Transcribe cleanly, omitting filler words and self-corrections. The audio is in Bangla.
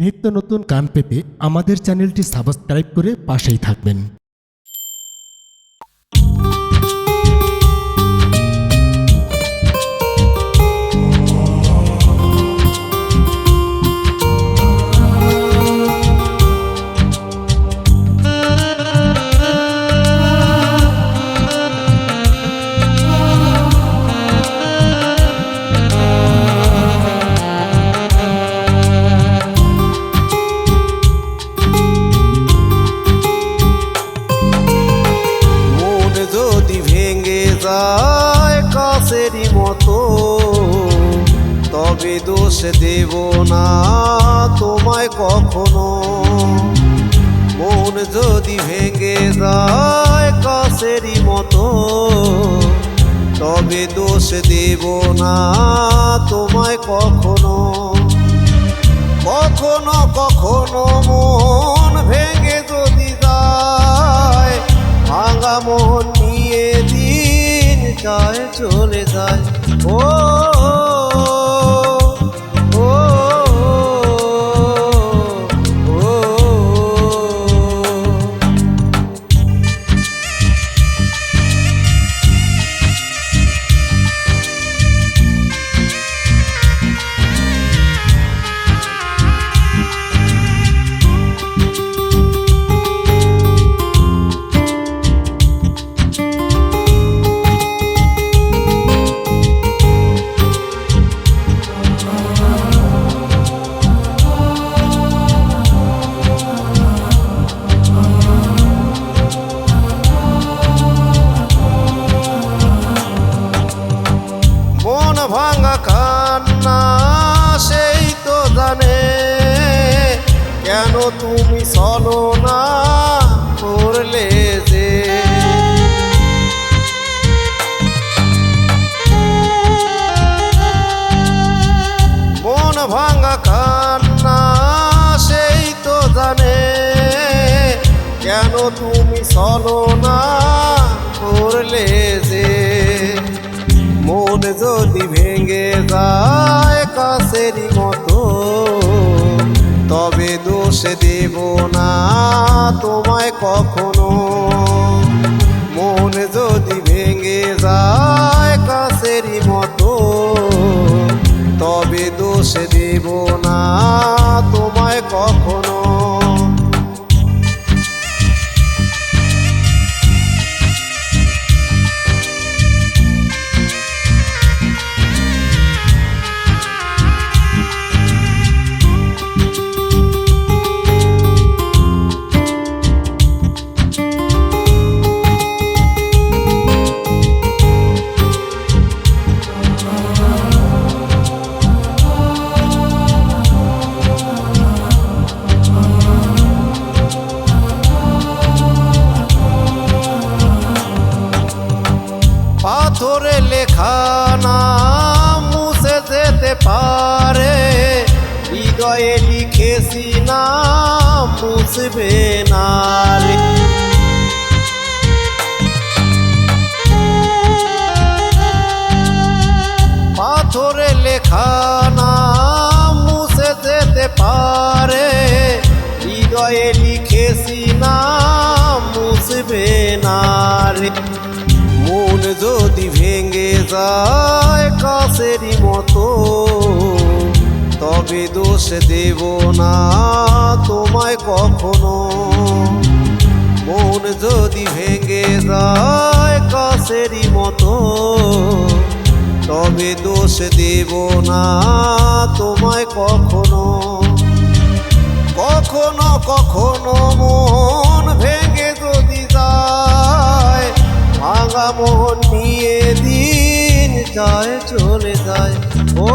নিত্য নতুন গান পেতে আমাদের চ্যানেলটি সাবস্ক্রাইব করে পাশেই থাকবেন। কাছেরই মতো তবে দোষ দেব না তোমায় কখনো। মন যদি ভেঙে যায় কাছেরই মতো তবে দোষ দেব না তোমায় কখনো। কখনো কখনো মন ভেঙে যদি যায় ভাঙা মন নিয়ে দিন যায় চলে যায়। ও ভাঙা কান্না সেই তো জানে কেন তুমি চলো না করলে যে। মন ভাঙা কান্না সেই তো জানে কেন তুমি চলো না করলে যে। মন যদি ভেঙে যায় কাছেরই মতো তবে দোষ দেব না তোমায় কখনো। মন যদি ভেঙে যায় কাছেরই মতো তবে দোষ দেব না তোমায় কখনো। পাথরে লেখা নাম মুছে যেতে পারে হৃদয়ে লিখেছি নাম মুছবে না রে। পাথরে লেখা নাম মুছে যেতে পারে হৃদয়ে লিখেছি নাম মুছবে না রে। মন যদি ভেঙে যায় কাছেরই মতো তবে দোষ দেব না তোমায় কখনো। মন যদি ভেঙে যায় কাছেরই মতো তবে দোষ দেব না তোমায় কখনো। কখনো কখনো মন ভেঙে যদি যায় ভাঙা মন নিয়ে দিন যায় চলে যায়। ও